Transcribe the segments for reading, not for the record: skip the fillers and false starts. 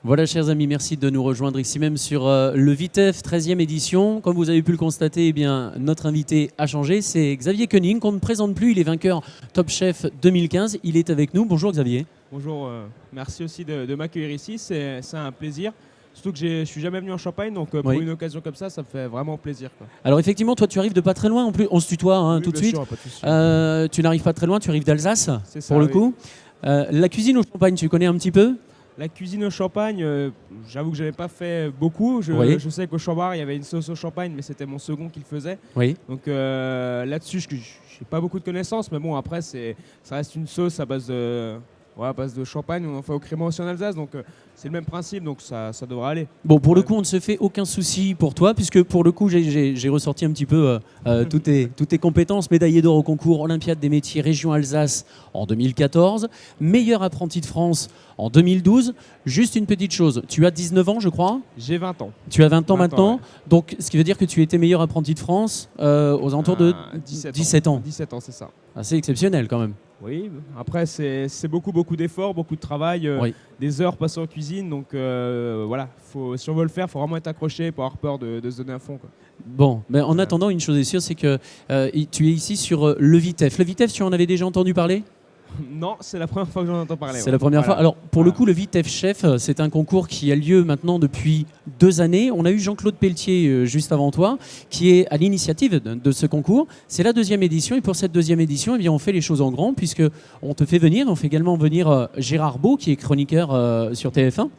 Voilà, chers amis, merci de nous rejoindre ici même sur le Vitef 13e édition. Comme vous avez pu le constater, eh bien, notre invité a changé. C'est Xavier Koenig, qu'on ne présente plus. Il est vainqueur Top Chef 2015. Il est avec nous. Bonjour Xavier. Bonjour, merci aussi de m'accueillir ici. C'est un plaisir. Surtout que je suis jamais venu en Champagne, donc pour Oui. une occasion comme ça me fait vraiment plaisir, quoi. Alors effectivement, toi tu arrives de pas très loin. En plus, on se tutoie Oui, tout de bien suite. sûr, pas de souci. Tu n'arrives pas très loin, tu arrives d'Alsace, C'est ça, pour le oui. coup. La cuisine au Champagne, tu connais un petit peu? La cuisine au champagne, j'avoue que je n'avais pas fait beaucoup. Oui. Je sais qu'au Chambard, il y avait une sauce au champagne, mais c'était mon second qui le faisait. Oui. Donc là-dessus, je n'ai pas beaucoup de connaissances, mais bon, après, ça reste une sauce à base de champagne. On en fait au crément aussi en Alsace, donc c'est le même principe, donc ça devrait aller. Bon, pour le Ouais. coup, on ne se fait aucun souci pour toi, puisque pour le coup, j'ai ressorti un petit peu toutes tes compétences. Médaillé d'or au concours Olympiade des métiers Région Alsace en 2014, meilleur apprenti de France en 2012. Juste une petite chose, tu as 19 ans, je crois. J'ai 20 ans. Tu as 20 ans 20 ans, maintenant, ouais. donc ce qui veut dire que tu étais meilleur apprenti de France aux alentours de 17 ans. 17 ans, c'est ça. Assez exceptionnel quand même. Oui, après c'est beaucoup d'efforts, beaucoup de travail, Oui. des heures passées en cuisine, donc voilà, si on veut le faire, il faut vraiment être accroché, pas avoir peur de se donner à fond, quoi. Bon, mais en attendant, une chose est sûre, c'est que tu es ici sur le Vitef. Le Vitef, tu en avais déjà entendu parler ? Non, c'est la première fois que j'en entends parler. C'est ouais. la première fois. Voilà. Alors, pour le Voilà. coup, le Vitef Chef, c'est un concours qui a lieu maintenant depuis 2 années. On a eu Jean-Claude Pelletier juste avant toi, qui est à l'initiative de ce concours. C'est la 2e édition. Et pour cette 2e édition, eh bien, on fait les choses en grand, puisqu'on te fait venir. On fait également venir Gérard Beau, qui est chroniqueur sur TF1.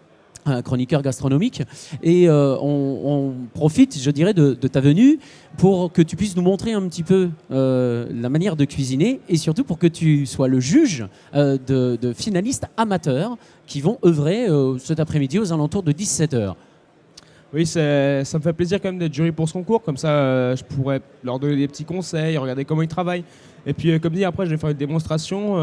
Un chroniqueur gastronomique, et on profite, je dirais, de ta venue pour que tu puisses nous montrer un petit peu la manière de cuisiner, et surtout pour que tu sois le juge de finalistes amateurs qui vont œuvrer cet après-midi aux alentours de 17h. Oui, ça me fait plaisir quand même d'être jury pour ce concours, comme ça je pourrais leur donner des petits conseils, regarder comment ils travaillent. Et puis comme dit, après je vais faire une démonstration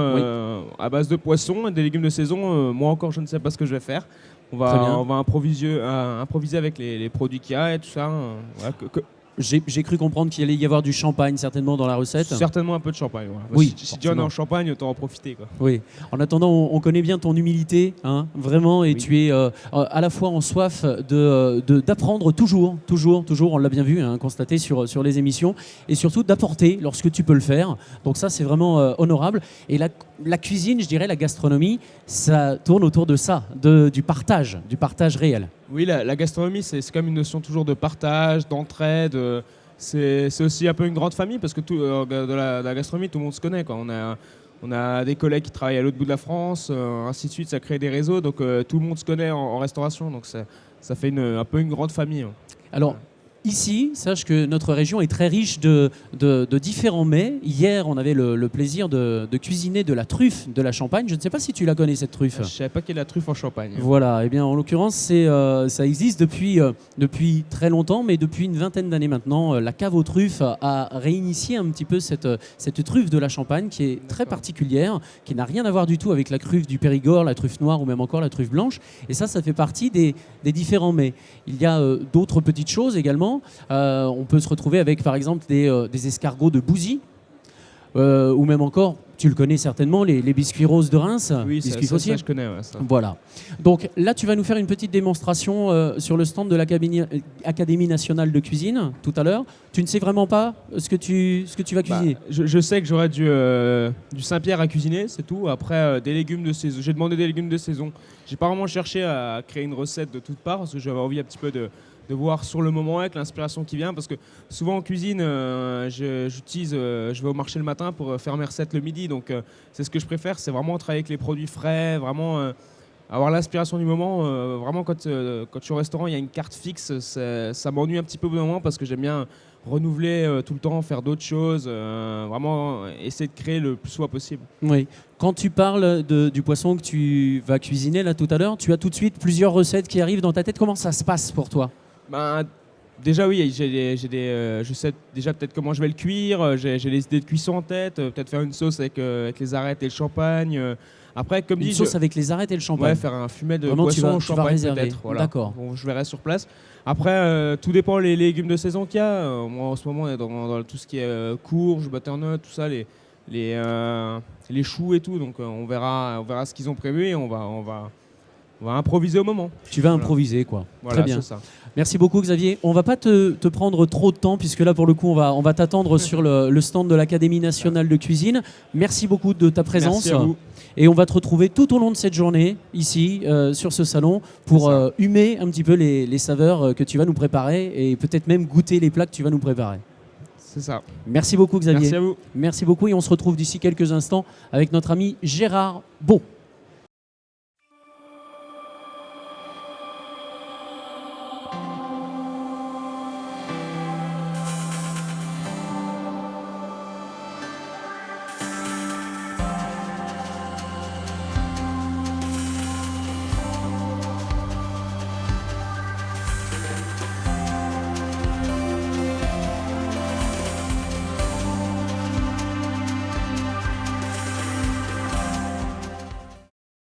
à base de poissons et des légumes de saison. Moi encore, je ne sais pas ce que je vais faire. On Très bien. va improviser avec les produits qu'il y a et tout ça. Voilà, J'ai cru comprendre qu'il allait y avoir du champagne certainement dans la recette. certainement un peu de champagne. Ouais. Oui, Si John est forcément. en Champagne, autant en profiter, quoi. Oui. En attendant, on connaît bien ton humilité, hein, vraiment, et Oui. tu es à la fois en soif d'apprendre toujours. On l'a bien vu, hein, constaté sur les émissions, et surtout d'apporter lorsque tu peux le faire. Donc ça, c'est vraiment honorable. Et la cuisine, je dirais, la gastronomie, ça tourne autour de ça, du partage réel. Oui, la gastronomie, c'est quand même une notion toujours de partage, d'entraide. C'est aussi un peu une grande famille parce que de la gastronomie, tout le monde se connaît, quoi. On a des collègues qui travaillent à l'autre bout de la France, ainsi de suite, ça crée des réseaux. Donc tout le monde se connaît en restauration, donc ça fait un peu une grande famille, hein. Alors, ici, sache que notre région est très riche de différents mets. Hier, on avait le plaisir de cuisiner de la truffe de la Champagne. Je ne sais pas si tu la connais, cette truffe. Je savais pas qu'il y a de la truffe en Champagne. Voilà, et bien en l'occurrence, ça existe depuis très longtemps, mais depuis une vingtaine d'années maintenant, la cave aux truffes a réinitié un petit peu cette truffe de la Champagne qui est très D'accord. particulière, qui n'a rien à voir du tout avec la truffe du Périgord, la truffe noire ou même encore la truffe blanche. Et ça fait partie des différents mets. Il y a d'autres petites choses également. On peut se retrouver avec par exemple des escargots de Bouzy, ou même encore, tu le connais certainement, les biscuits roses de Reims, Oui, biscuits ça, Faussier. je connais. Ouais, ça. Voilà. Donc là, tu vas nous faire une petite démonstration sur le stand de l'Académie nationale de cuisine tout à l'heure. Tu ne sais vraiment pas ce que tu vas cuisiner. Je sais que j'aurai du Saint-Pierre à cuisiner, c'est tout. Après, des légumes de saison. J'ai demandé des légumes de saison. J'ai pas vraiment cherché à créer une recette de toutes parts parce que j'avais envie un petit peu de voir sur le moment avec l'inspiration qui vient. Parce que souvent en cuisine, je vais au marché le matin pour faire mes recettes le midi. Donc c'est ce que je préfère, c'est vraiment travailler avec les produits frais, vraiment avoir l'inspiration du moment. Vraiment quand je suis au restaurant, il y a une carte fixe, ça m'ennuie un petit peu au bout d'un moment parce que j'aime bien renouveler tout le temps, faire d'autres choses, vraiment essayer de créer le plus souvent possible. Oui. Quand tu parles du poisson que tu vas cuisiner là tout à l'heure, tu as tout de suite plusieurs recettes qui arrivent dans ta tête. Comment ça se passe pour toi ? Déjà oui, je sais déjà peut-être comment je vais le cuire, j'ai les idées de cuisson en tête, peut-être faire une sauce avec les arêtes et le champagne. Après, comme Une dit, sauce avec les arêtes et le champagne. ouais, faire un fumet de Vraiment, poisson au tu vas champagne réserver. peut-être. Voilà. D'accord. Bon, je verrai sur place. Après, tout dépend les légumes de saison qu'il y a. Moi, en ce moment, on est dans tout ce qui est courge, butternut, tout ça, les choux et tout. Donc, on verra ce qu'ils ont prévu et on va On va improviser au moment. Tu vas Voilà. improviser, quoi. Voilà, Très bien. c'est ça. Merci beaucoup, Xavier. On va pas te prendre trop de temps, puisque là, pour le coup, on va t'attendre sur le stand de l'Académie nationale de cuisine. Merci beaucoup de ta présence. Merci à vous. Et on va te retrouver tout au long de cette journée, ici, sur ce salon, pour C'est ça. humer un petit peu les saveurs que tu vas nous préparer et peut-être même goûter les plats que tu vas nous préparer. C'est ça. Merci beaucoup, Xavier. Merci à vous. Merci beaucoup et on se retrouve d'ici quelques instants avec notre ami Gérard Beau.